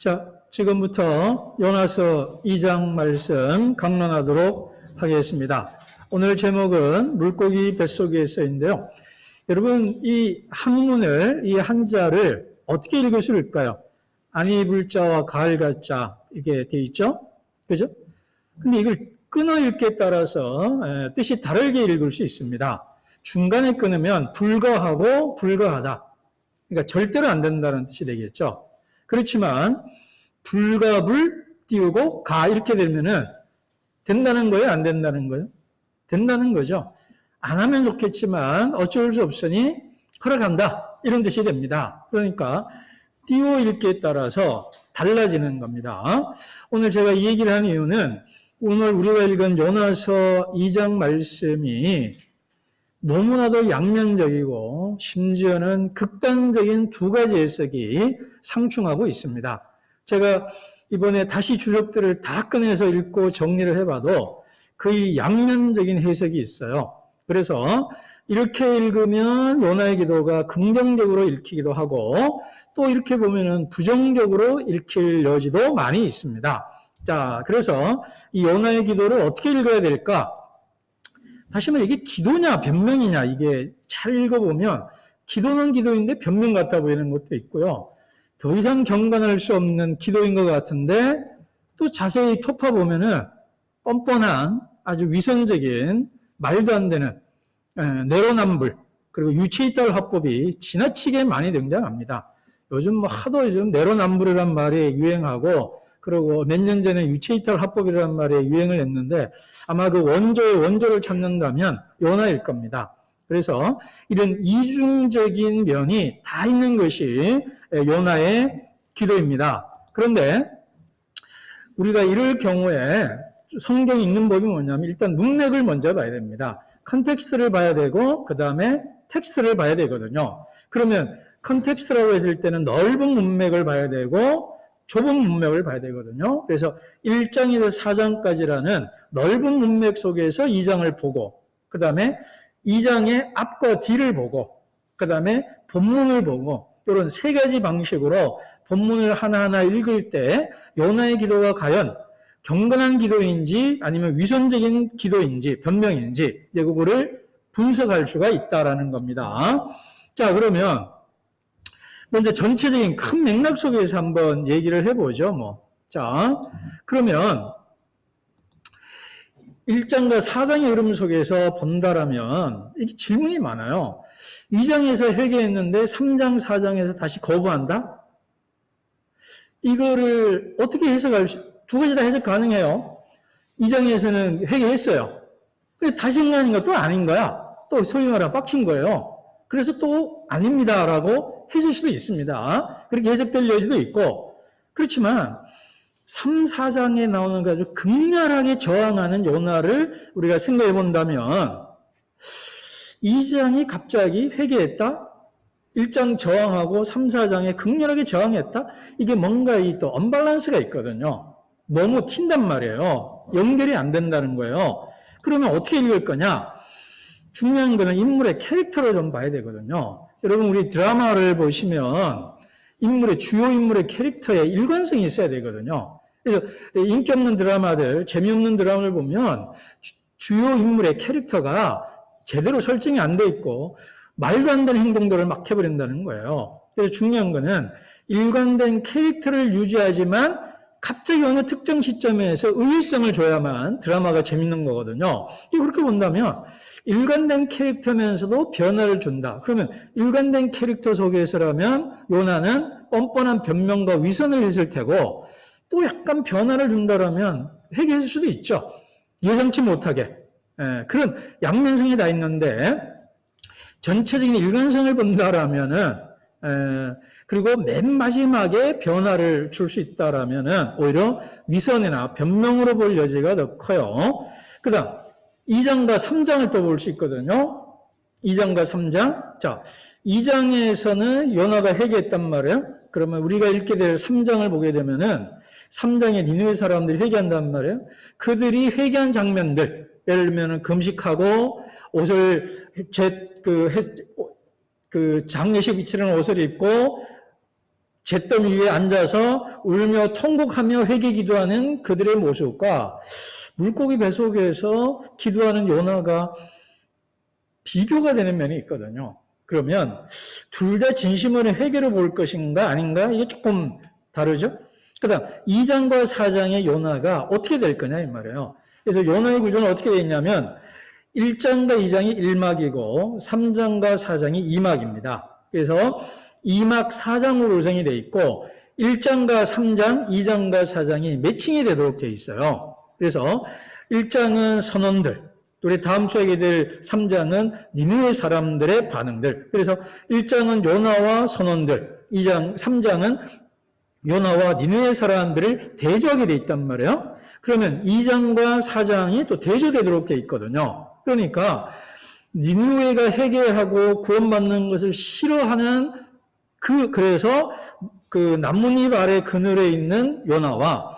자, 지금부터 요나서 2장 말씀 강론하도록 하겠습니다. 오늘 제목은 물고기 뱃속에 써있는데요. 여러분, 이 한문을, 이 한자를 어떻게 읽을 수 있을까요? 아니 불자와 가을갈 자, 이게 되어 있죠? 그죠? 근데 이걸 끊어 읽기에 따라서 뜻이 다르게 읽을 수 있습니다. 중간에 끊으면 불가하고 불가하다. 그러니까 절대로 안 된다는 뜻이 되겠죠. 그렇지만 불가불 띄우고 가 이렇게 되면은 된다는 거예요? 안 된다는 거예요? 된다는 거죠. 안 하면 좋겠지만 어쩔 수 없으니 허락한다. 이런 뜻이 됩니다. 그러니까 띄워 읽기에 따라서 달라지는 겁니다. 오늘 제가 이 얘기를 한 이유는 오늘 우리가 읽은 요나서 2장 말씀이 너무나도 양면적이고 심지어는 극단적인 두 가지 해석이 상충하고 있습니다. 제가 이번에 다시 주석들을 다 꺼내서 읽고 정리를 해봐도 거의 양면적인 해석이 있어요. 그래서 이렇게 읽으면 요나의 기도가 긍정적으로 읽히기도 하고 또 이렇게 보면은 부정적으로 읽힐 여지도 많이 있습니다. 자, 그래서 이 요나의 기도를 어떻게 읽어야 될까? 다시 말해 이게 기도냐 변명이냐 이게 잘 읽어보면 기도는 기도인데 변명 같아 보이는 것도 있고요. 더 이상 경건할 수 없는 기도인 것 같은데 또 자세히 톱어보면은 뻔뻔한 아주 위선적인 말도 안 되는 내로남불 그리고 유체이탈 화법이 지나치게 많이 등장합니다. 요즘 뭐 하도 요즘 내로남불이란 말이 유행하고 그리고 몇 년 전에 유체이탈 화법이라는 말에 유행을 했는데 아마 그 원조의 원조를 찾는다면 요나일 겁니다. 그래서 이런 이중적인 면이 다 있는 것이 요나의 기도입니다. 그런데 우리가 이럴 경우에 성경에 있는 법이 뭐냐면 일단 문맥을 먼저 봐야 됩니다. 컨텍스트를 봐야 되고 그 다음에 텍스트를 봐야 되거든요. 그러면 컨텍스트라고 했을 때는 넓은 문맥을 봐야 되고 좁은 문맥을 봐야 되거든요. 그래서 1장에서 4장까지라는 넓은 문맥 속에서 2장을 보고 그 다음에 2장의 앞과 뒤를 보고 그 다음에 본문을 보고 이런 세 가지 방식으로 본문을 하나하나 읽을 때 요나의 기도가 과연 경건한 기도인지 아니면 위선적인 기도인지 변명인지 이제 그거를 분석할 수가 있다라는 겁니다. 자, 그러면 먼저 전체적인 큰 맥락 속에서 한번 얘기를 해보죠. 자, 그러면 1장과 4장의 흐름 속에서 본다라면 이게 질문이 많아요. 2장에서 회개했는데 3장, 4장에서 다시 거부한다? 이거를 어떻게 해석할 두 가지 다 해석 가능해요. 2장에서는 회개했어요. 근데 다시 인간인가 또 아닌 거야. 또 소위 말하면 빡친 거예요. 그래서 또 아닙니다라고 했을 수도 있습니다. 그렇게 해석될 여지도 있고 그렇지만 3, 4장에 나오는 아주 극렬하게 저항하는 요나를 우리가 생각해 본다면 2장이 갑자기 회개했다? 1장 저항하고 3, 4장에 극렬하게 저항했다? 이게 뭔가 또 언밸런스가 있거든요. 너무 튄단 말이에요. 연결이 안 된다는 거예요. 그러면 어떻게 읽을 거냐? 중요한 거는 인물의 캐릭터를 좀 봐야 되거든요. 여러분 우리 드라마를 보시면 주요 인물의 캐릭터에 일관성이 있어야 되거든요. 그래서 인기 없는 드라마들, 재미없는 드라마를 보면 주요 인물의 캐릭터가 제대로 설정이 안 돼 있고 말도 안 되는 행동들을 막 해버린다는 거예요. 그래서 중요한 거는 일관된 캐릭터를 유지하지만 갑자기 어느 특정 시점에서 의외성을 줘야만 드라마가 재밌는 거거든요. 그렇게 본다면 일관된 캐릭터면서도 변화를 준다. 그러면 일관된 캐릭터 속에서라면 요나는 뻔뻔한 변명과 위선을 했을 테고 또 약간 변화를 준다라면 회개했을 수도 있죠. 예상치 못하게. 그런 양면성이 다 있는데 전체적인 일관성을 본다라면은 그리고 맨 마지막에 변화를 줄 수 있다라면은 오히려 위선이나 변명으로 볼 여지가 더 커요. 그 다음 2장과 3장을 또 볼 수 있거든요. 2장과 3장. 자, 2장에서는 요나가 회개했단 말이에요. 그러면 우리가 읽게 될 3장을 보게 되면은 3장에 니느웨 사람들이 회개한단 말이에요. 그들이 회개한 장면들, 예를 들면 금식하고 옷을 장례식 치르는 옷을 입고 잿더미 위에 앉아서 울며 통곡하며 회개 기도하는 그들의 모습과 물고기 뱃속에서 기도하는 요나가 비교가 되는 면이 있거든요. 그러면 둘 다 진심으로 회개를 볼 것인가 아닌가 이게 조금 다르죠. 그다음 2장과 4장의 요나가 어떻게 될 거냐 이 말이에요. 그래서 요나의 구조는 어떻게 되어 있냐면 1장과 2장이 1막이고 3장과 4장이 2막입니다. 그래서 2막 4장으로 구성이 되어 있고 1장과 3장, 2장과 4장이 매칭이 되도록 되어 있어요. 그래서 1장은 선원들, 우리 다음 주에 하게 될 3장은 니느웨 사람들의 반응들. 그래서 1장은 요나와 선원들, 3장은 요나와 니느웨 사람들을 대조하게 돼 있단 말이에요. 그러면 2장과 4장이 또 대조되도록 돼 있거든요. 그러니까 니느웨가 회개하고 구원받는 것을 싫어하는 그래서 그 나뭇잎 아래 그늘에 있는 요나와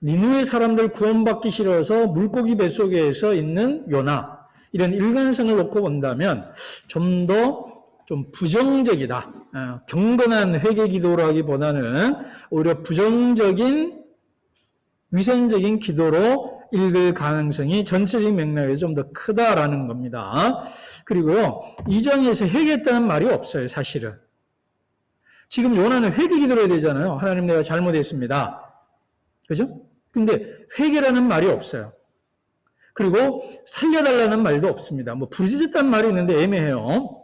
니느웨 사람들 구원받기 싫어서 물고기 뱃속에서 있는 요나, 이런 일관성을 놓고 본다면 좀 더 좀 부정적이다. 경건한 회개 기도라기보다는 오히려 부정적인 위선적인 기도로 읽을 가능성이 전체적인 맥락에서 좀 더 크다라는 겁니다. 그리고요, 2장에서 회개했다는 말이 없어요, 사실은. 지금 요나는 회개 기도를 해야 되잖아요. 하나님, 내가 잘못했습니다. 그죠? 근데 회개라는 말이 없어요. 그리고 살려달라는 말도 없습니다. 뭐 부르짖었다는 말이 있는데 애매해요.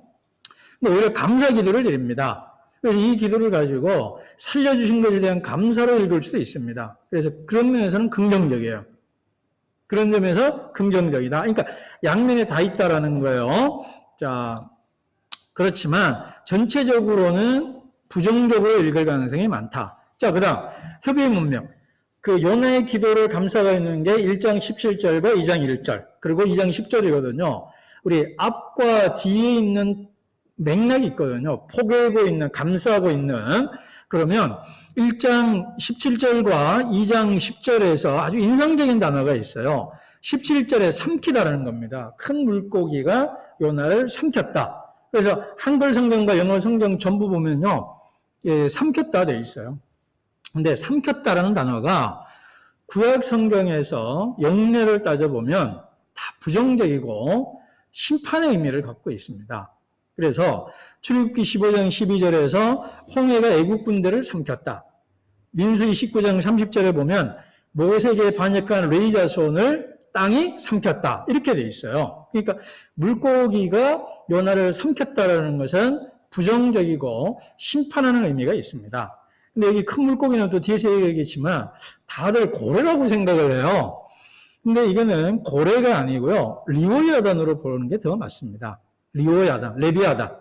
근데 오히려 감사 기도를 드립니다. 이 기도를 가지고 살려주신 것에 대한 감사로 읽을 수도 있습니다. 그래서 그런 면에서는 긍정적이에요. 그런 점에서 긍정적이다. 그러니까 양면에 다 있다라는 거예요. 자, 그렇지만 전체적으로는 부정적으로 읽을 가능성이 많다. 자, 그 다음 협의의 문명. 그 요나의 기도를 감사가 있는 게 1장 17절과 2장 1절, 그리고 2장 10절이거든요. 우리 앞과 뒤에 있는 맥락이 있거든요. 포기하고 있는, 감사하고 있는. 그러면 1장 17절과 2장 10절에서 아주 인상적인 단어가 있어요. 17절에 삼키다라는 겁니다. 큰 물고기가 요나를 삼켰다. 그래서 한글 성경과 영어 성경 전부 보면요, 예, 삼켰다 되어 있어요. 근데 삼켰다라는 단어가 구약 성경에서 영례를 따져보면 다 부정적이고 심판의 의미를 갖고 있습니다. 그래서 출애굽기 15장 12절에서 홍해가 애국 군대를 삼켰다. 민수기 19장 30절에 보면 모세에게 반역한 레위 자손을 땅이 삼켰다. 이렇게 돼 있어요. 그러니까 물고기가 요나를 삼켰다라는 것은 부정적이고 심판하는 의미가 있습니다. 근데 여기 큰 물고기는 또 뒤에서 얘기하겠지만 다들 고래라고 생각을 해요. 근데 이거는 고래가 아니고요, 리오야단으로 보는 게 더 맞습니다. 리오야단, 레비아단.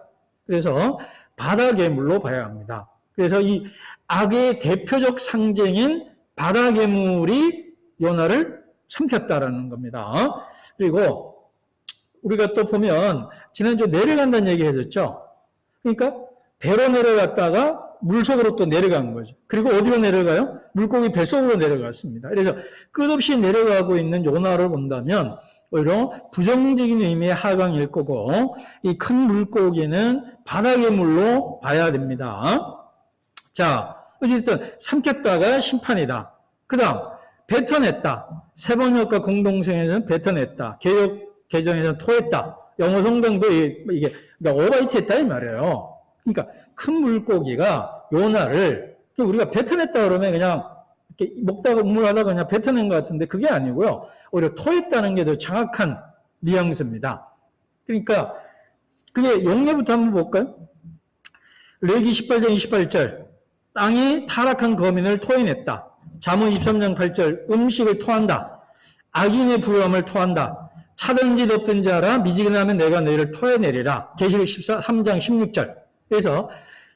그래서 바다 괴물로 봐야 합니다. 그래서 이 악의 대표적 상징인 바다 괴물이 요나를 삼켰다라는 겁니다. 그리고 우리가 또 보면 지난주에 내려간다는 얘기 해줬죠. 그러니까 배로 내려갔다가 물속으로 또 내려간 거죠. 그리고 어디로 내려가요? 물고기 뱃속으로 내려갔습니다. 그래서 끝없이 내려가고 있는 요나를 본다면 오히려 부정적인 의미의 하강일 거고, 이 큰 물고기는 바닥의 물로 봐야 됩니다. 자, 어쨌든 삼켰다가 심판이다. 그 다음 뱉어냈다. 세번역과 공동성에서는 뱉어냈다. 개역 개정에서는 토했다. 영어 성경도 이게 그러니까 오바이트했다 이 말이에요. 그러니까 큰 물고기가 요나를 우리가 뱉어냈다 그러면 그냥 이렇게 먹다가 우물하다가 그냥 뱉어낸 것 같은데 그게 아니고요. 오히려 토했다는 게 더 정확한 뉘앙스입니다. 그러니까 그게 영례부터 한번 볼까요? 레위기 18장 28절 땅이 타락한 거민을 토해냈다. 잠언 23장 8절 음식을 토한다. 악인의 부유함을 토한다. 차든지 덮든지 하라. 미지근하면 내가 너희를 토해내리라. 계시록 13장 16절. 그래서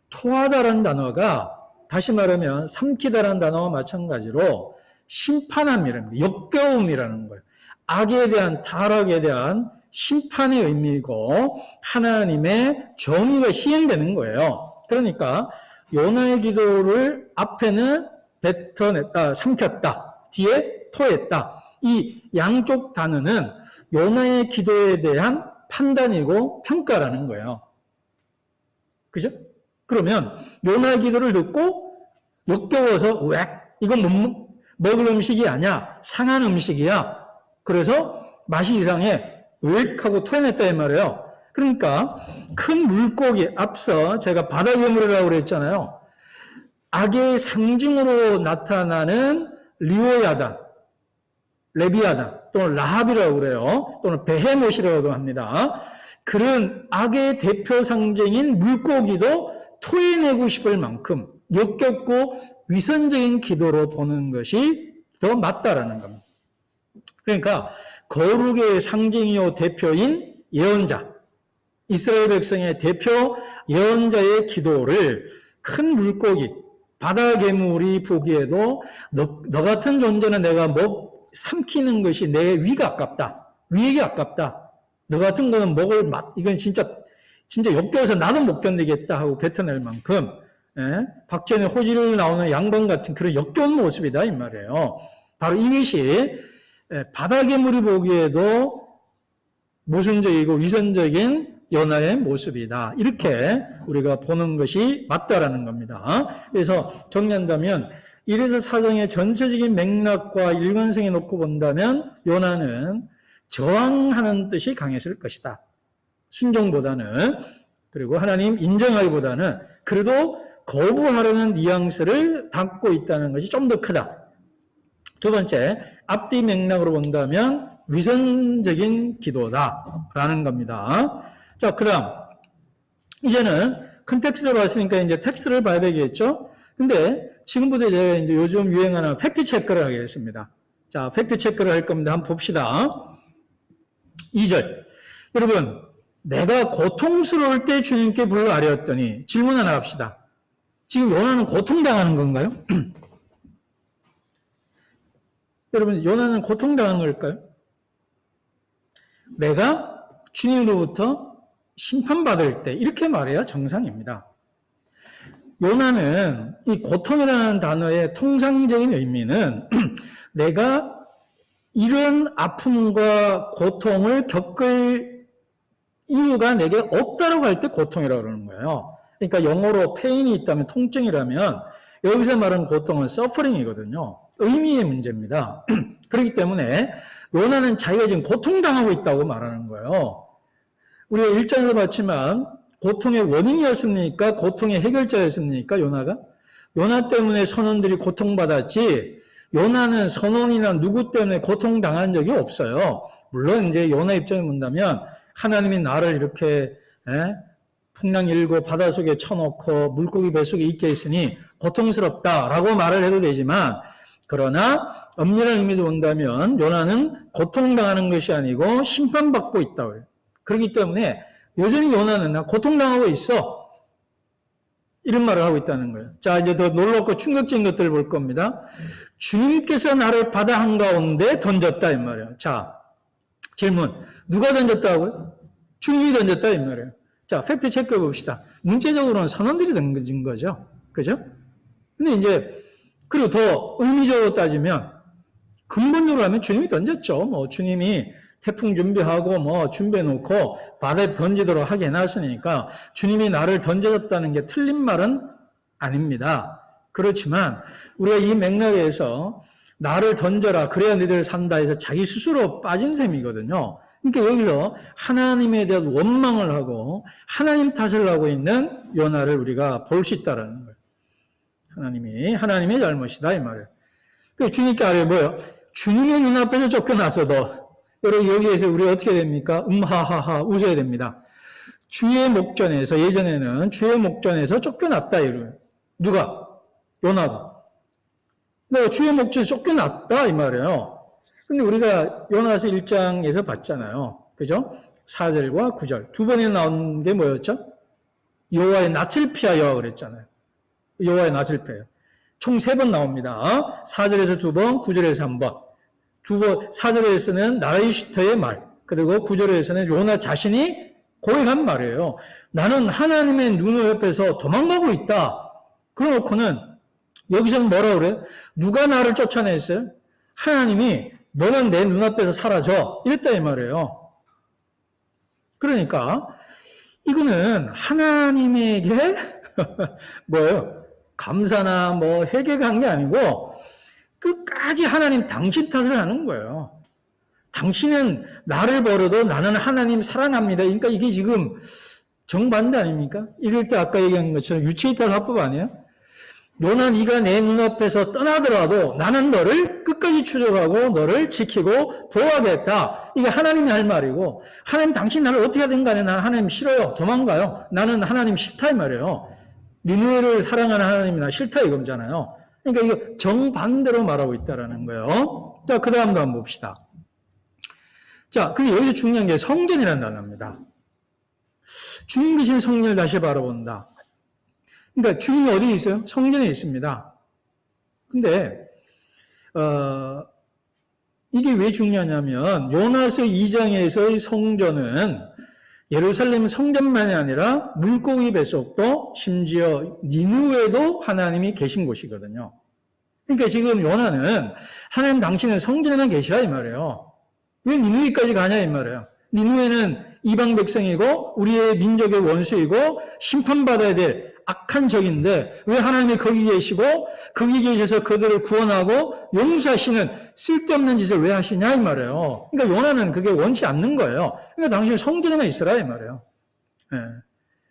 토하다라는 단어가 다시 말하면 삼키다라는 단어와 마찬가지로 심판함이라는 거예요. 역겨움이라는 거예요. 악에 대한 타락에 대한 심판의 의미고 하나님의 정의가 시행되는 거예요. 그러니까 요나의 기도를 앞에는 뱉어냈다, 삼켰다, 뒤에 토했다. 이 양쪽 단어는 요나의 기도에 대한 판단이고 평가라는 거예요. 그죠? 그러면 요나의 기도를 듣고 역겨워서 왜 이건 못 먹을 음식이 아니야. 상한 음식이야. 그래서 맛이 이상해. 왜 하고 토해냈다 이 말이에요. 그러니까 큰 물고기, 앞서 제가 바다 괴물이라고 그랬잖아요. 악의 상징으로 나타나는 리오야단, 레비아단 또는 라합이라고 그래요. 또는 베헤못이라고도 합니다. 그런 악의 대표 상징인 물고기도 토해내고 싶을 만큼 역겹고 위선적인 기도로 보는 것이 더 맞다라는 겁니다. 그러니까 거룩의 상징이요 대표인 예언자, 이스라엘 백성의 대표 예언자의 기도를 큰 물고기, 바다 괴물이 보기에도 너 같은 존재는 내가 삼키는 것이 내 위가 아깝다. 위에게 아깝다. 너 같은 거는 먹을 맛, 이건 진짜 역겨워서 나도 못 견디겠다 하고 뱉어낼 만큼, 박전의 호지를 나오는 양반 같은 그런 역겨운 모습이다, 이 말이에요. 바로 이것이 바다 괴물이 보기에도 모순적이고 위선적인 요나의 모습이다. 이렇게 우리가 보는 것이 맞다라는 겁니다. 그래서 정리한다면 1에서 4장의 전체적인 맥락과 일관성에 놓고 본다면 요나는 저항하는 뜻이 강했을 것이다. 순종보다는, 그리고 하나님 인정하기보다는 그래도 거부하려는 뉘앙스를 담고 있다는 것이 좀 더 크다. 두 번째, 앞뒤 맥락으로 본다면 위선적인 기도다라는 겁니다. 자, 그 다음 이제는 큰 텍스트를 봤으니까 이제 텍스트를 봐야 되겠죠. 근데 지금부터 제가 이제 요즘 유행하는 팩트 체크를 하겠습니다. 자, 팩트 체크를 할 겁니다. 한번 봅시다. 2절. 여러분, 내가 고통스러울 때 주님께 불러 아뢰었더니, 질문 하나 합시다. 지금 요나는 고통당하는 건가요? 여러분, 요나는 고통당하는 걸까요? 내가 주님으로부터 심판받을 때, 이렇게 말해야 정상입니다. 요나는 이 고통이라는 단어의 통상적인 의미는 내가 이런 아픔과 고통을 겪을 이유가 내게 없다라고 할 때 고통이라고 그러는 거예요. 그러니까 영어로 페인이 있다면, 통증이라면 여기서 말하는 고통은 서퍼링이거든요. 의미의 문제입니다. 그렇기 때문에 요나는 자기가 지금 고통당하고 있다고 말하는 거예요. 우리가 1장에서 봤지만 고통의 원인이었습니까? 고통의 해결자였습니까? 요나가? 요나 때문에 선원들이 고통받았지 요나는 선원이나 누구 때문에 고통당한 적이 없어요. 물론 이제 요나 입장에 본다면 하나님이 나를 이렇게 풍랑 일고 바다 속에 쳐놓고 물고기 뱃속에 있게 했으니 고통스럽다라고 말을 해도 되지만, 그러나 엄밀한 의미에서 본다면 요나는 고통당하는 것이 아니고 심판받고 있다고 해요. 그렇기 때문에 여전히 요나는 나 고통당하고 있어, 이런 말을 하고 있다는 거예요. 자, 이제 더 놀랍고 충격적인 것들을 볼 겁니다. 주님께서 나를 바다 한가운데 던졌다 이 말이에요. 자, 질문, 누가 던졌다고요? 주님이 던졌다 이 말이에요. 자, 팩트 체크해 봅시다. 문제적으로는 선원들이 던진 거죠. 그죠? 근데 이제, 그리고 더 의미적으로 따지면, 근본적으로 하면 주님이 던졌죠. 뭐, 주님이 태풍 준비하고 뭐, 준비해 놓고 바다에 던지도록 하게 해놨으니까, 주님이 나를 던져줬다는 게 틀린 말은 아닙니다. 그렇지만, 우리가 이 맥락에서 나를 던져라, 그래야 너희들 산다 해서 자기 스스로 빠진 셈이거든요. 그러니까 여기서 하나님에 대한 원망을 하고 하나님 탓을 하고 있는 요나를 우리가 볼 수 있다는 거예요. 하나님의 잘못이다 이 말이에요. 그 주님께 아래 뭐예요? 주님의 눈앞에서 쫓겨나서도 여러분 여기에서 우리 어떻게 됩니까? 하하하 웃어야 됩니다. 주의 목전에서, 예전에는 주의 목전에서 쫓겨났다 이래요. 누가? 요나가. 내가 주의 목전에서 쫓겨났다 이 말이에요. 근데 우리가 요나서 1장에서 봤잖아요. 그죠? 4절과 9절. 두 번에 나온 게 뭐였죠? 여호와의 낯을 피하여 그랬잖아요. 여호와의 낯을 피하여. 총 3번 나옵니다. 4절에서 2번, 9절에서 1번. 4절에서는 나라이슈터의 말, 그리고 9절에서는 요나 자신이 고백한 말이에요. 나는 하나님의 눈 옆에서 도망가고 있다. 그러놓고는 여기서는 뭐라고 그래요? 누가 나를 쫓아냈어요? 하나님이 너는 내 눈앞에서 사라져. 이랬다 이 말이에요. 그러니까 이거는 하나님에게 뭐예요? 감사나 뭐 회개가 한 게 아니고 끝까지 하나님 당신 탓을 하는 거예요. 당신은 나를 버려도 나는 하나님 사랑합니다. 그러니까 이게 지금 정반대 아닙니까? 이럴 때 아까 얘기한 것처럼 유체이탈 화법 아니에요? 요나 네가 내 눈앞에서 떠나더라도 나는 너를 끝까지 추적하고 너를 지키고 보호하겠다. 이게 하나님이 할 말이고, 하나님 당신 나를 어떻게 하든 간에 나는 하나님 싫어요. 도망가요. 나는 하나님 싫다 이 말이에요. 니느웨를 사랑하는 하나님이 나 싫다 이거잖아요. 그러니까 이거 정반대로 말하고 있다라는 거예요. 자, 그 다음도 한번 봅시다. 자, 그리고 여기서 중요한 게 성전이라는 단어입니다. 주님 계신 성전을 다시 바라본다. 그러니까 주님이 어디 있어요? 성전에 있습니다. 근데 이게 왜 중요하냐면 요나서 2장에서의 성전은 예루살렘 성전만이 아니라 물고기 뱃속도 심지어 니느웨도 하나님이 계신 곳이거든요. 그러니까 지금 요나는 하나님 당신은 성전에만 계시라 이 말이에요. 왜 니느웨까지 가냐 이 말이에요. 니느웨는 이방 백성이고 우리의 민족의 원수이고 심판받아야 될 악한 적인데 왜 하나님이 거기 계시고 거기 계셔서 그들을 구원하고 용서하시는 쓸데없는 짓을 왜 하시냐 이 말이에요. 그러니까 요나는 그게 원치 않는 거예요. 그러니까 당신 성전에만 있으라 이 말이에요. 예.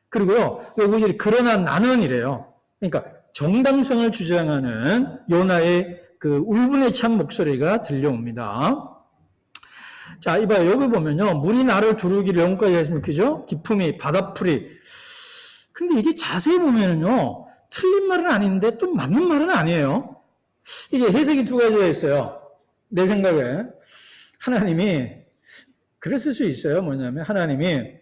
그리고요 여기 그러나 나는 이래요. 그러니까 정당성을 주장하는 요나의 그 울분에 찬 목소리가 들려옵니다. 자, 이봐요. 여기 보면요. 물이 나를 두르기를 영까지 했으면 그죠? 기품이 바다풀이. 근데 이게 자세히 보면은요. 틀린 말은 아닌데 또 맞는 말은 아니에요. 이게 해석이 두 가지가 있어요. 내 생각에. 하나님이 그랬을 수 있어요. 뭐냐면 하나님이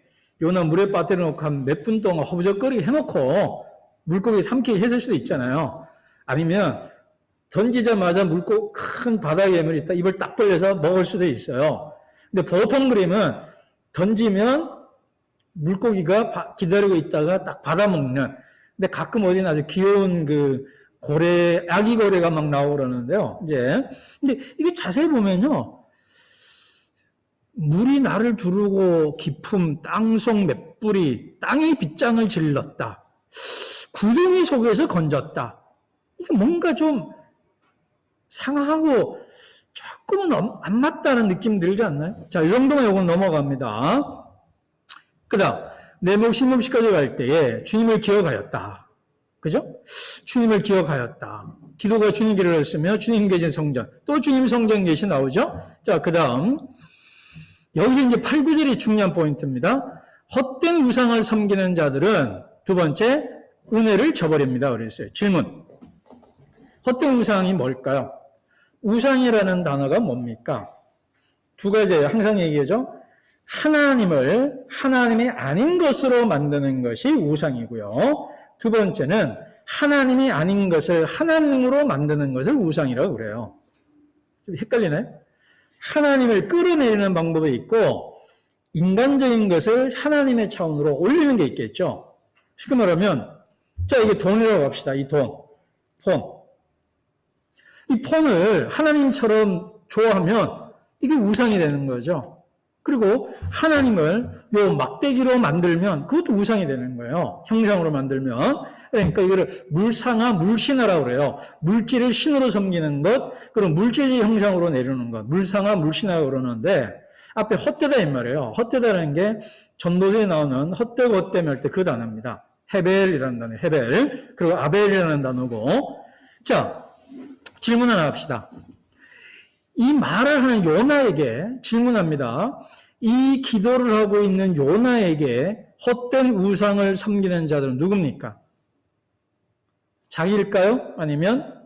요나 물에 빠뜨려 놓고 한 몇 분 동안 허우적거리게 해놓고 물고기 삼키게 했을 수도 있잖아요. 아니면 던지자마자 큰 바다 괴물이 있다. 입을 딱 벌려서 먹을 수도 있어요. 근데 보통 그림은 던지면 물고기가 기다리고 있다가 딱 받아먹는. 근데 가끔 어디나 아주 귀여운 그 고래, 아기 고래가 막 나오고 그러는데요. 근데 이게 자세히 보면요. 물이 나를 두르고 깊음, 땅속 몇 뿌리, 땅의 빗장을 질렀다. 구덩이 속에서 건졌다. 이게 뭔가 좀 상하고 조금은 안 맞다는 느낌 들지 않나요? 자, 이 정도만 요건 넘어갑니다. 그 다음, 내목 16시까지 갈 때에 주님을 기억하였다. 그죠? 주님을 기억하였다. 기도가 주님 길을 했으며 주님 계신 성전. 또 주님 성전 계시 나오죠? 자, 그 다음. 여기서 이제 8, 9절이 중요한 포인트입니다. 헛된 우상을 섬기는 자들은 두 번째, 은혜를 저버립니다. 그랬어요. 질문. 헛된 우상이 뭘까요? 우상이라는 단어가 뭡니까? 두 가지예요. 항상 얘기하죠. 하나님을 하나님이 아닌 것으로 만드는 것이 우상이고요. 두 번째는 하나님이 아닌 것을 하나님으로 만드는 것을 우상이라고 그래요. 좀 헷갈리나요? 하나님을 끌어내리는 방법이 있고 인간적인 것을 하나님의 차원으로 올리는 게 있겠죠. 쉽게 말하면 자, 이게 돈이라고 합시다. 이 돈. 이 폰을 하나님처럼 좋아하면 이게 우상이 되는 거죠. 그리고 하나님을 요 막대기로 만들면 그것도 우상이 되는 거예요. 형상으로 만들면. 그러니까 이거를 물상화, 물신화라고 그래요. 물질을 신으로 섬기는 것, 그리고 물질의 형상으로 내려놓는 것. 물상화, 물신화라고 그러는데 앞에 헛되다 이 말이에요. 헛되다라는 게 전도서에 나오는 헛되고 헛되면 할 때 그 단어입니다. 헤벨이라는 단어, 헤벨. 그리고 아벨이라는 단어고. 자, 질문 하나 합시다. 이 말을 하는 요나에게 질문합니다. 이 기도를 하고 있는 요나에게 헛된 우상을 섬기는 자들은 누굽니까? 자기일까요? 아니면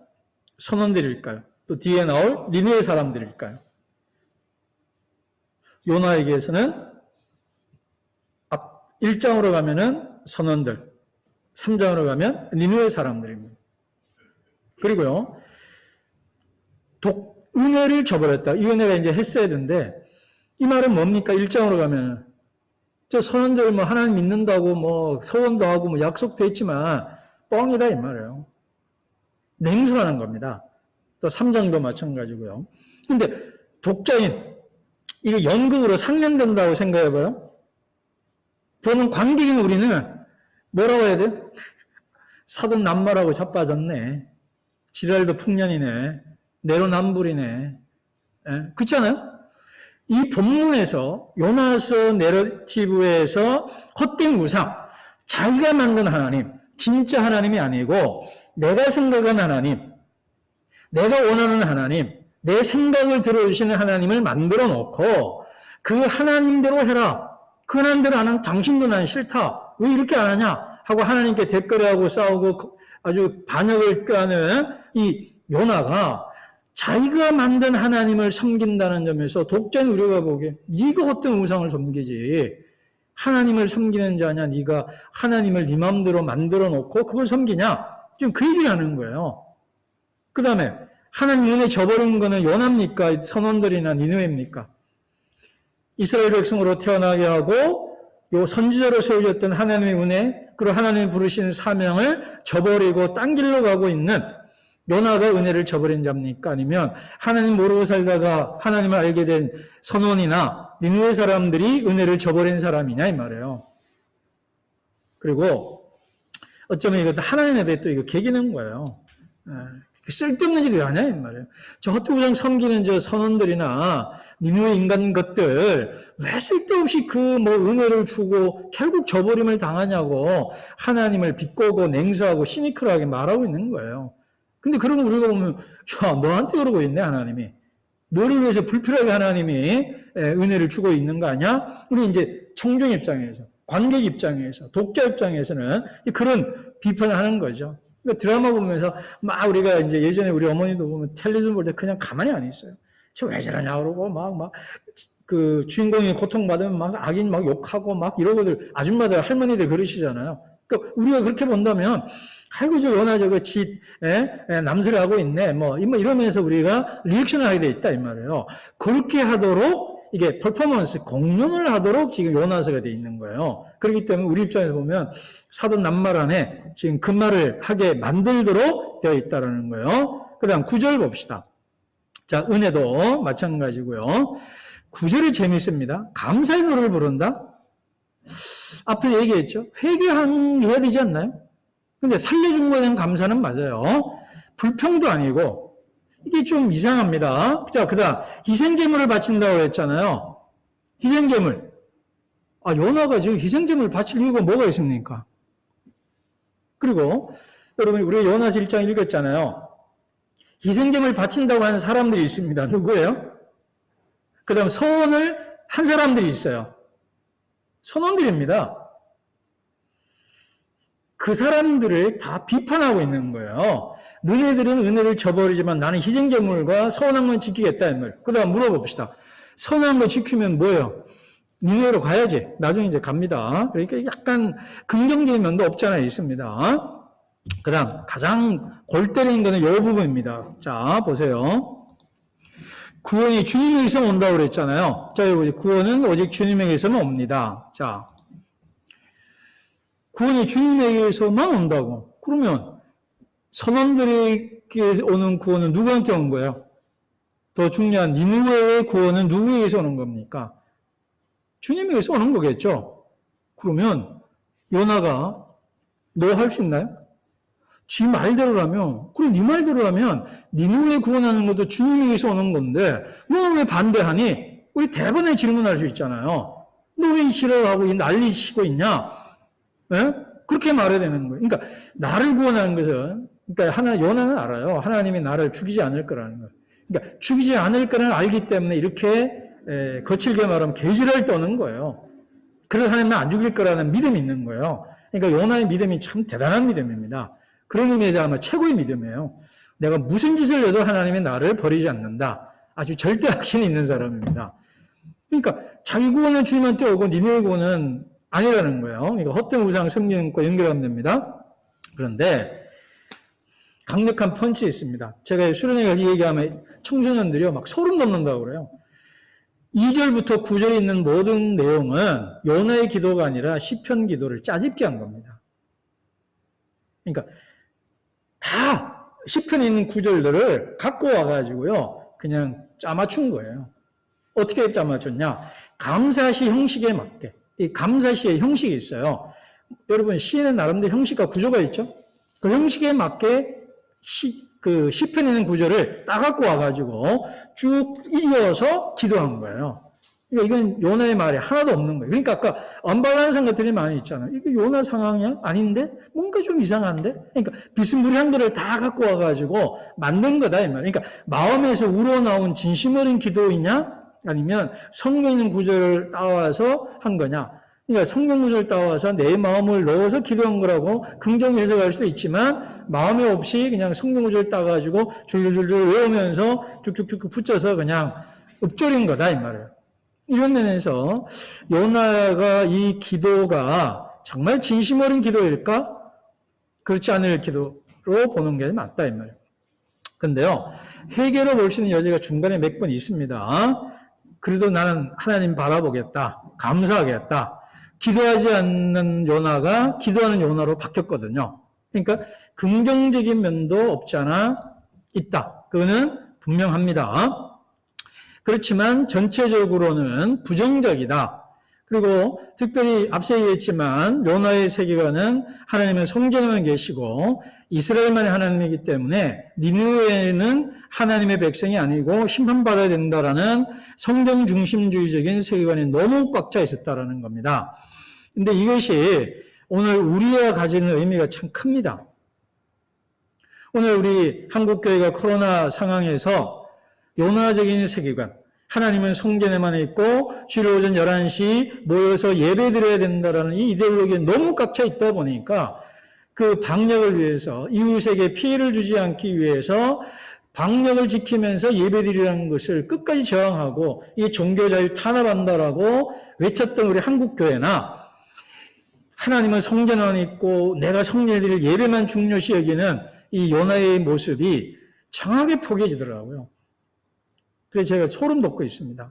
선원들일까요? 또 뒤에 나올 니느웨 사람들일까요? 요나에게서는 1장으로 가면은 선원들, 3장으로 가면 니느웨 사람들입니다. 그리고요, 은혜를 저버렸다. 이 은혜가 이제 헤세드인데, 이 말은 뭡니까? 1장으로 가면. 저 선원들 뭐 하나님 믿는다고 뭐 서원도 하고 뭐 약속도 했지만, 뻥이다, 이 말이에요. 냉소하는 겁니다. 또 3장도 마찬가지고요. 근데 독자인, 이게 연극으로 상련된다고 생각해봐요. 보는 관객인 우리는 뭐라고 해야 돼요? 사돈 남말하고 자빠졌네. 지랄도 풍년이네. 내로남불이네. 예? 그렇지 않아요? 이 본문에서 요나서 내러티브에서 헛된 우상, 자기가 만든 하나님, 진짜 하나님이 아니고 내가 생각한 하나님, 내가 원하는 하나님, 내 생각을 들어주시는 하나님을 만들어 놓고 그 하나님대로 해라. 그 하나님대로 하는 당신도 난 싫다. 왜 이렇게 안 하냐? 하고 하나님께 댓글하고 싸우고 아주 반역을 꾀하는 이 요나가 자기가 만든 하나님을 섬긴다는 점에서 독자인 우리가 보기에 네가 어떤 우상을 섬기지. 하나님을 섬기는 자냐. 네가 하나님을 네 마음대로 만들어 놓고 그걸 섬기냐. 지금 그 얘기를 하는 거예요. 그 다음에 하나님 눈에 져버린 거는 요나입니까? 선원들이나 니느웨입니까? 이스라엘 백성으로 태어나게 하고 요 선지자로 세워졌던 하나님의 은혜, 그리고 하나님이 부르신 사명을 저버리고 딴 길로 가고 있는 요나가 은혜를 저버린 자입니까? 아니면 하나님 모르고 살다가 하나님을 알게 된 선원이나 니느웨 사람들이 은혜를 저버린 사람이냐 이 말이에요. 그리고 어쩌면 이것도 하나님의 배 또 이거 개기는 거예요. 쓸데없는 짓 왜 하냐 이 말이에요. 저 헛구장 섬기는 저 선원들이나 니느웨 인간 것들 왜 쓸데없이 그 뭐 은혜를 주고 결국 저버림을 당하냐고 하나님을 비꼬고 냉소하고 시니컬하게 말하고 있는 거예요. 근데 그런 거 우리가 보면 야 너한테 그러고 있네 하나님이. 너를 위해서 불필요하게 하나님이 은혜를 주고 있는 거 아니야? 우리 이제 청중 입장에서, 관객 입장에서, 독자 입장에서는 그런 비판을 하는 거죠. 그러니까 드라마 보면서 막 우리가 이제 예전에 우리 어머니도 보면 텔레비전 볼 때 그냥 가만히 안 있어요. 저 왜 저러냐 그러고 막 그 주인공이 고통받으면 막 악인 막 욕하고 막 이러고들 아줌마들 할머니들 그러시잖아요. 그러니까 우리가 그렇게 본다면 아이고 저 요나 저거 남소리 하고 있네 뭐 이러면서 우리가 리액션을 하게 돼 있다 이 말이에요. 그렇게 하도록 이게 퍼포먼스 공연을 하도록 지금 요나서가 돼 있는 거예요. 그렇기 때문에 우리 입장에서 보면 사도 낱말 안에 지금 그 말을 하게 만들도록 되어 있다라는 거예요. 그다음 9절 봅시다. 자, 은혜도 마찬가지고요. 9절이 재밌습니다. 감사의 노래를 부른다. 앞에 얘기했죠. 회개해야 되지 않나요? 근데 살려준 거에 대한 감사는 맞아요. 불평도 아니고 이게 좀 이상합니다. 자, 그다음 희생제물을 바친다고 했잖아요. 희생제물. 요나가 지금 희생제물을 바칠 이유가 뭐가 있습니까? 그리고 여러분 우리 요나서 1장 읽었잖아요. 희생제물 바친다고 하는 사람들이 있습니다. 누구예요? 그 다음 서원을 한 사람들이 있어요. 선원들입니다. 그 사람들을 다 비판하고 있는 거예요. 너네들은 은혜를 저버리지만 나는 희생제물과 선한 건 지키겠다. 그 다음 물어봅시다. 선한 거 지키면 뭐예요? 니네로 가야지. 나중에 이제 갑니다. 그러니까 약간 긍정적인 면도 없잖아요. 있습니다. 그 다음 가장 골 때리는 거는 이 부분입니다. 자, 보세요. 구원이 주님에게서 온다고 그랬잖아요. 자, 여러분, 구원은 오직 주님에게서만 옵니다. 자, 구원이 주님에게서만 온다고. 그러면 선원들에게 오는 구원은 누구한테 온 거예요? 더 중요한 니느웨의 구원은 누구에게서 오는 겁니까? 주님에게서 오는 거겠죠. 그러면 요나가 너 할 수 있나요? 지 말대로라면, 그럼 네 말대로라면 니느웨 구원하는 것도 주님에게서 오는 건데 너 왜 반대하니? 우리 대번에 질문할 수 있잖아요. 너 왜 싫어하고 난리치고 있냐? 네? 그렇게 말해야 되는 거예요. 그러니까 나를 구원하는 것은 그러니까 요나는 알아요. 하나님이 나를 죽이지 않을 거라는 거예요. 그러니까 죽이지 않을 거를 알기 때문에 이렇게 거칠게 말하면 개지랄 떠는 거예요. 그래서 하나님은 안 죽일 거라는 믿음이 있는 거예요. 그러니까 요나의 믿음이 참 대단한 믿음입니다. 그런 의미에서 아마 최고의 믿음이에요. 내가 무슨 짓을 해도 하나님이 나를 버리지 않는다. 아주 절대 확신이 있는 사람입니다. 그러니까 자기 구원은 주님한테 오고 니네 구원은 아니라는 거예요. 그러니까 헛된 우상 섬기는 것과 연결하면 됩니다. 그런데 강력한 펀치 있습니다. 제가 수련회 가서 얘기하면 청소년들이요 막 소름 돋는다고 그래요. 2절부터 9절에 있는 모든 내용은 요나의 기도가 아니라 시편 기도를 짜집게 한 겁니다. 그러니까 다 시편에 있는 구절들을 갖고 와가지고요 그냥 짜맞춘 거예요. 어떻게 짜맞췄냐? 감사시 형식에 맞게. 이 감사시의 형식이 있어요. 여러분 시에는 나름대로 형식과 구조가 있죠. 그 형식에 맞게 시편에 있는 구절을 따갖고 와가지고 쭉 이어서 기도한 거예요. 그러니까 이건 요나의 말이 하나도 없는 거예요. 그러니까 아까 언밸런스한 것들이 많이 있잖아요. 이게 요나 상황이야? 아닌데? 뭔가 좀 이상한데? 그러니까 비스무리한 거를 다 갖고 와가지고 만든 거다, 이 말이에요. 그러니까 마음에서 우러나온 진심 어린 기도이냐? 아니면 성경에 있는 구절을 따와서 한 거냐? 그러니까 성경 구절을 따와서 내 마음을 넣어서 기도한 거라고 긍정 해석할 수도 있지만 마음에 없이 그냥 성경 구절을 따가지고 줄줄줄줄 외우면서 쭉쭉쭉 붙여서 그냥 읊조린 거다, 이 말이에요. 이런 면에서 요나가 이 기도가 정말 진심 어린 기도일까? 그렇지 않을 기도로 보는 게 맞다, 이 말이에요. 근데요, 해결을 볼 수 있는 여지가 중간에 몇 번 있습니다. 그래도 나는 하나님 바라보겠다. 감사하겠다. 기도하지 않는 요나가 기도하는 요나로 바뀌었거든요. 그러니까 긍정적인 면도 없지 않아 있다. 그거는 분명합니다. 그렇지만 전체적으로는 부정적이다. 그리고 특별히 앞서 얘기했지만 요나의 세계관은 하나님은 성전에만 계시고 이스라엘만의 하나님이기 때문에 니느웨는 하나님의 백성이 아니고 심판받아야 된다라는 성전 중심주의적인 세계관이 너무 꽉 차 있었다라는 겁니다. 근데 이것이 오늘 우리가 가지는 의미가 참 큽니다. 오늘 우리 한국교회가 코로나 상황에서 요나적인 세계관, 하나님은 성전에만 있고 주일 오전 11시 모여서 예배드려야 된다라는 이 이데올로기에 너무 꽉차 있다 보니까 그 방역을 위해서 이웃에게 피해를 주지 않기 위해서 방역을 지키면서 예배드리라는 것을 끝까지 저항하고 이 종교자유 탄압한다라고 외쳤던 우리 한국교회나 하나님은 성전에만 있고 내가 성전에 드릴 예배만 중요시 여기는 이 요나의 모습이 정확하게 포개지더라고요. 그래서 제가 소름 돋고 있습니다.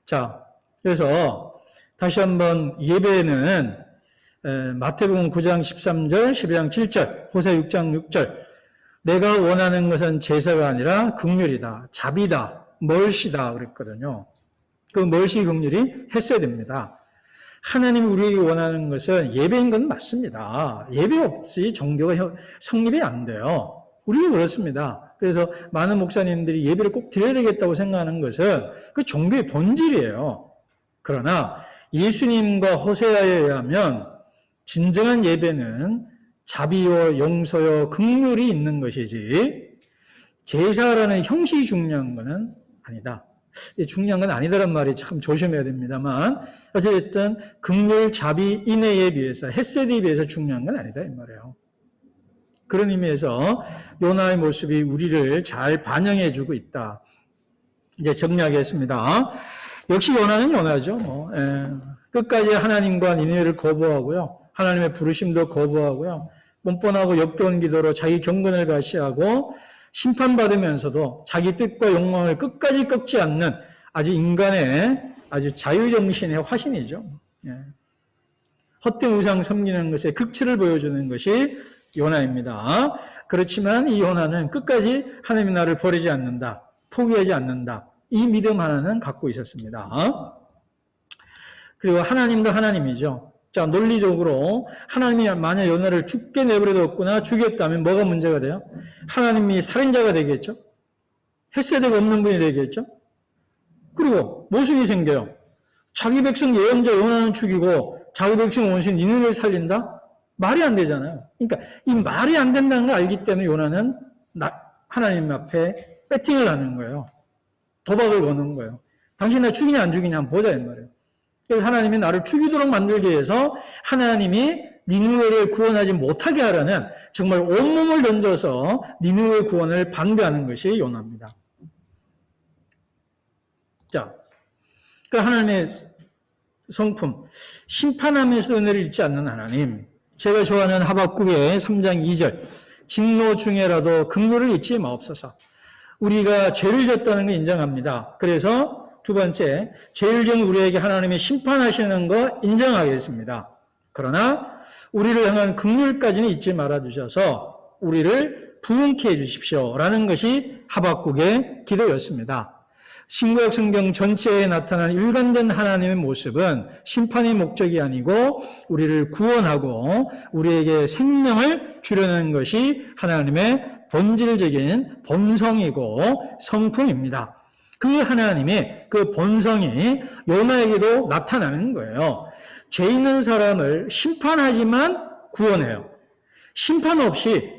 자, 그래서 다시 한번 예배는 마태복음 9장 13절, 12장 7절, 호세 6장 6절 내가 원하는 것은 제사가 아니라 긍휼이다, 자비다, 멀시다 그랬거든요. 그 멀시 긍휼이 헤세드입니다. 하나님이 우리에게 원하는 것은 예배인 건 맞습니다. 예배 없이 종교가 성립이 안 돼요. 우리도 그렇습니다. 그래서 많은 목사님들이 예배를 꼭 드려야 되겠다고 생각하는 것은 그 종교의 본질이에요. 그러나 예수님과 호세아에 의하면 진정한 예배는 자비요, 용서요, 긍휼이 있는 것이지 제사라는 형식이 중요한 것은 아니다. 중요한 건 아니다란 말이 참 조심해야 됩니다만 어쨌든 긍휼, 자비, 인애에 비해서 헤세드에 비해서 중요한 건 아니다 이 말이에요. 그런 의미에서 요나의 모습이 우리를 잘 반영해주고 있다. 이제 정리하겠습니다. 역시 요나는 요나죠. 끝까지 하나님과 니느웨를 거부하고요. 하나님의 부르심도 거부하고요. 뻔뻔하고 역겨운 기도로 자기 경건을 과시하고 심판받으면서도 자기 뜻과 욕망을 끝까지 꺾지 않는 아주 인간의 아주 자유정신의 화신이죠. 헛된 우상 섬기는 것에 극치를 보여주는 것이 요나입니다. 그렇지만 이 요나는 끝까지 하나님이 나를 버리지 않는다. 포기하지 않는다. 이 믿음 하나는 갖고 있었습니다. 그리고 하나님도 하나님이죠. 자, 논리적으로 하나님이 만약 요나를 죽게 내버려뒀거나 죽였다면 뭐가 문제가 돼요? 하나님이 살인자가 되겠죠? 헤세드가 없는 분이 되겠죠? 그리고 모순이 생겨요. 자기 백성 예언자 요나는 죽이고 자기 백성 원수인 니느웨를 살린다? 말이 안 되잖아요. 그러니까 이 말이 안 된다는 걸 알기 때문에 요나는 하나님 앞에 배팅을 하는 거예요. 도박을 거는 거예요. 당신 나 죽이냐 안 죽이냐 한번 보자 이 말이에요. 그래서 하나님이 나를 죽이도록 만들기 위해서 하나님이 니느웨를 구원하지 못하게 하라는 정말 온몸을 던져서 니느웨 구원을 반대하는 것이 요나입니다. 자, 그 하나님의 성품, 심판하면서 은혜를 잊지 않는 하나님. 제가 좋아하는 하박국의 3장 2절. 직노 중에라도 긍휼을 잊지 마옵소서. 우리가 죄를 졌다는 걸 인정합니다. 그래서 두 번째, 죄를 지은 우리에게 하나님이 심판하시는 거 인정하겠습니다. 그러나 우리를 향한 긍휼까지는 잊지 말아 주셔서 우리를 부흥케 해 주십시오. 라는 것이 하박국의 기도였습니다. 신구약 성경 전체에 나타난 일관된 하나님의 모습은 심판의 목적이 아니고 우리를 구원하고 우리에게 생명을 주려는 것이 하나님의 본질적인 본성이고 성품입니다. 그 하나님의 그 본성이 요나에게도 나타나는 거예요. 죄 있는 사람을 심판하지만 구원해요. 심판 없이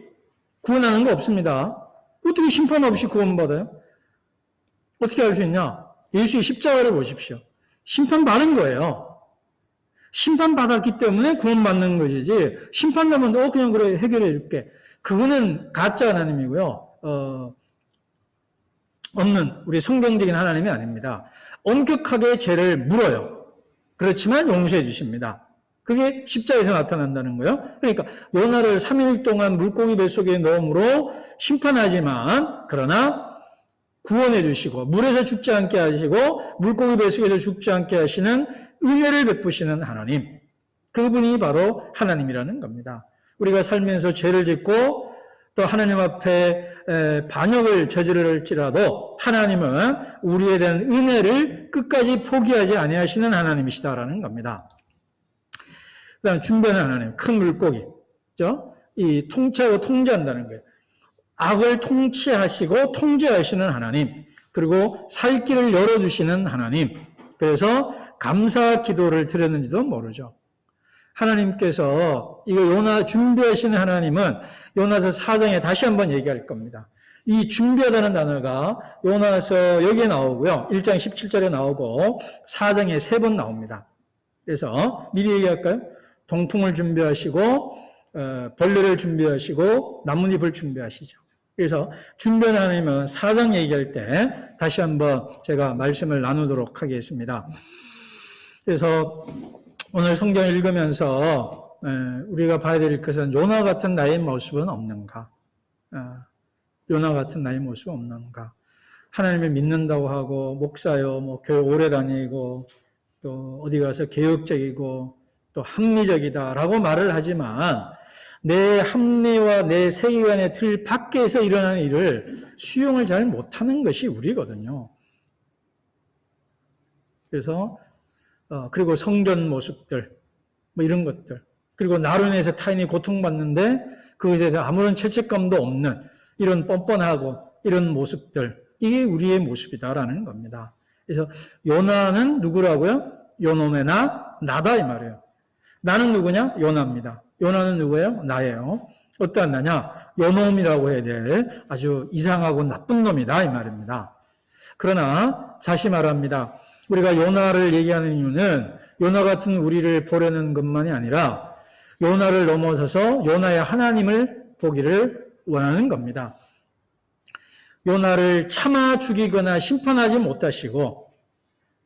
구원하는 거 없습니다. 어떻게 심판 없이 구원받아요? 어떻게 알 수 있냐? 예수의 십자가를 보십시오. 심판받은 거예요. 심판받았기 때문에 구원받는 것이지, 심판받으면 그냥 그래 해결해 줄게. 그거는 가짜 하나님이고요. 없는 우리 성경적인 하나님이 아닙니다. 엄격하게 죄를 물어요. 그렇지만 용서해 주십니다. 그게 십자가에서 나타난다는 거예요. 그러니까 요나를 3일 동안 물고기 뱃속에 넣음으로 심판하지만 그러나 구원해 주시고 물에서 죽지 않게 하시고 물고기 뱃속에서 죽지 않게 하시는 은혜를 베푸시는 하나님. 그분이 바로 하나님이라는 겁니다. 우리가 살면서 죄를 짓고 또 하나님 앞에 반역을 저지를지라도 하나님은 우리에 대한 은혜를 끝까지 포기하지 아니하시는 하나님이시다라는 겁니다. 그다음 준비하는 하나님, 큰 물고기, 그죠? 이 통치하고 통제한다는 거예요. 악을 통치하시고 통제하시는 하나님, 그리고 살 길을 열어주시는 하나님. 그래서 감사 기도를 드렸는지도 모르죠. 하나님께서 이거 요나 준비하시는 하나님은 요나서 4장에 다시 한번 얘기할 겁니다. 이 준비하다는 단어가 요나서 여기에 나오고요. 1장 17절에 나오고 4장에 3번 나옵니다. 그래서 미리 얘기할까요? 동풍을 준비하시고 벌레를 준비하시고 나뭇잎을 준비하시죠. 그래서 준비하는 하나님은 4장 얘기할 때 다시 한번 제가 말씀을 나누도록 하겠습니다. 그래서 오늘 성경 읽으면서 우리가 봐야 될 것은 요나 같은 나의 모습은 없는가? 요나 같은 나의 모습은 없는가? 하나님을 믿는다고 하고 목사요, 뭐 교회 오래 다니고 또 어디 가서 개혁적이고 또 합리적이다라고 말을 하지만 내 합리와 내 세계관의 틀 밖에서 일어나는 일을 수용을 잘 못하는 것이 우리거든요. 그래서 그리고 성전 모습들 뭐 이런 것들 그리고 나로 인해서 타인이 고통받는데 그것에 대해서 아무런 죄책감도 없는 이런 뻔뻔하고 이런 모습들 이게 우리의 모습이다라는 겁니다. 그래서 요나는 누구라고요? 요놈의 나다 이 말이에요. 나는 누구냐? 요나입니다. 요나는 누구예요? 나예요. 어떠한 나냐? 요놈이라고 해야 될 아주 이상하고 나쁜 놈이다 이 말입니다. 그러나 다시 말합니다. 우리가 요나를 얘기하는 이유는 요나 같은 우리를 보려는 것만이 아니라 요나를 넘어서서 요나의 하나님을 보기를 원하는 겁니다. 요나를 참아 죽이거나 심판하지 못하시고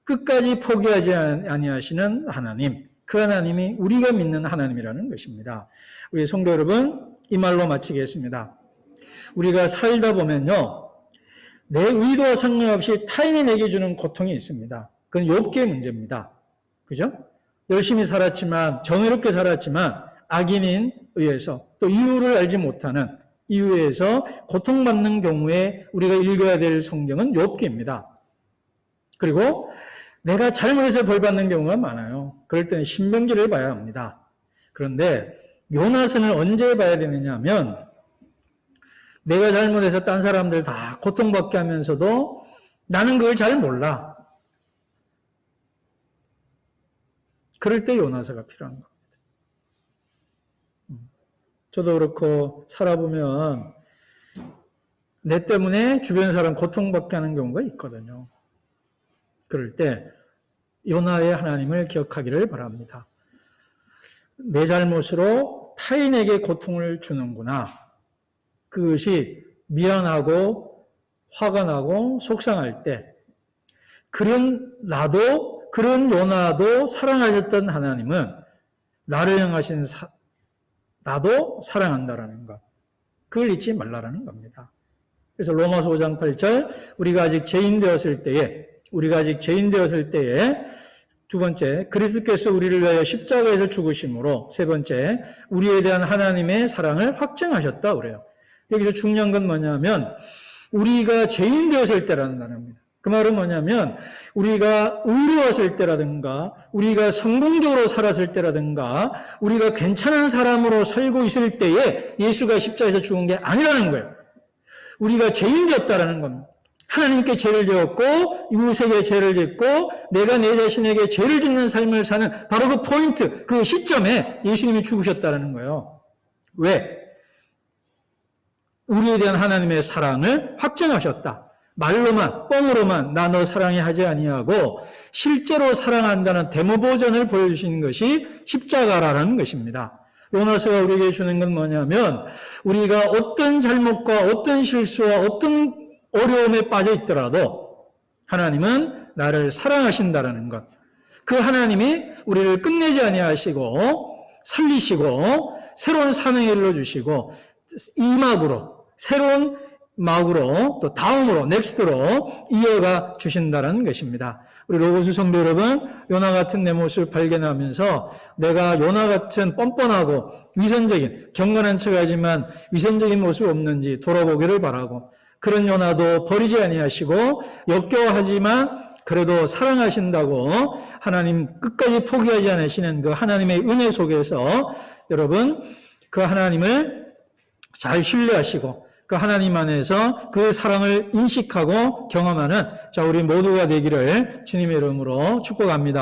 끝까지 포기하지 아니하시는 하나님, 그 하나님이 우리가 믿는 하나님이라는 것입니다. 우리 성도 여러분, 이 말로 마치겠습니다. 우리가 살다 보면요, 내 의도와 상관없이 타인이 내게 주는 고통이 있습니다. 그건 욥기의 문제입니다. 그죠? 열심히 살았지만, 정의롭게 살았지만 악인인 의해서 또 이유를 알지 못하는 이유에서 고통받는 경우에 우리가 읽어야 될 성경은 욥기입니다. 그리고 내가 잘못해서 벌받는 경우가 많아요. 그럴 때는 신명기를 봐야 합니다. 그런데 요나서는 언제 봐야 되느냐 하면 내가 잘못해서 딴 사람들 다 고통받게 하면서도 나는 그걸 잘 몰라. 그럴 때 요나서가 필요한 겁니다. 저도 그렇고 살아보면 내 때문에 주변 사람 고통받게 하는 경우가 있거든요. 그럴 때 요나의 하나님을 기억하기를 바랍니다. 내 잘못으로 타인에게 고통을 주는구나. 그것이 미안하고 화가 나고 속상할 때 그런 요나도 사랑하셨던 하나님은 나를 향하신 나도 사랑한다라는 것. 그걸 잊지 말라라는 겁니다. 그래서 로마서 5장 8절 우리가 아직 죄인 되었을 때에 두 번째 그리스도께서 우리를 위하여 십자가에서 죽으심으로 세 번째 우리에 대한 하나님의 사랑을 확증하셨다 그래요. 여기서 중요한 건 뭐냐면 우리가 죄인 되었을 때라는 단어입니다. 그 말은 뭐냐면 우리가 의로웠을 때라든가 우리가 성공적으로 살았을 때라든가 우리가 괜찮은 사람으로 살고 있을 때에 예수가 십자가에서 죽은 게 아니라는 거예요. 우리가 죄인 되었다라는 겁니다. 하나님께 죄를 지었고 이웃에게 죄를 짓고 내가 내 자신에게 죄를 짓는 삶을 사는 바로 그 포인트, 그 시점에 예수님이 죽으셨다는 거예요. 왜? 우리에 대한 하나님의 사랑을 확증하셨다. 말로만 뻥으로만 나 너 사랑해 하지 아니하고 실제로 사랑한다는 데모 버전을 보여주시는 것이 십자가라는 것입니다. 요나서가 우리에게 주는 건 뭐냐면 우리가 어떤 잘못과 어떤 실수와 어떤 어려움에 빠져 있더라도 하나님은 나를 사랑하신다라는 것. 그 하나님이 우리를 끝내지 아니하시고 살리시고 새로운 사명을 일러주시고 이 막으로 새로운 막으로 또 다음으로 넥스트로 이어가 주신다는 것입니다. 우리 로고스 성도 여러분, 요나 같은 내 모습을 발견하면서 내가 요나 같은 뻔뻔하고 위선적인 경건한 척하지만 위선적인 모습이 없는지 돌아보기를 바라고 그런 요나도 버리지 아니하시고 역겨워하지만 그래도 사랑하신다고 하나님 끝까지 포기하지 않으시는 그 하나님의 은혜 속에서 여러분 그 하나님을 잘 신뢰하시고 그 하나님 안에서 그 사랑을 인식하고 경험하는 자 우리 모두가 되기를 주님의 이름으로 축복합니다.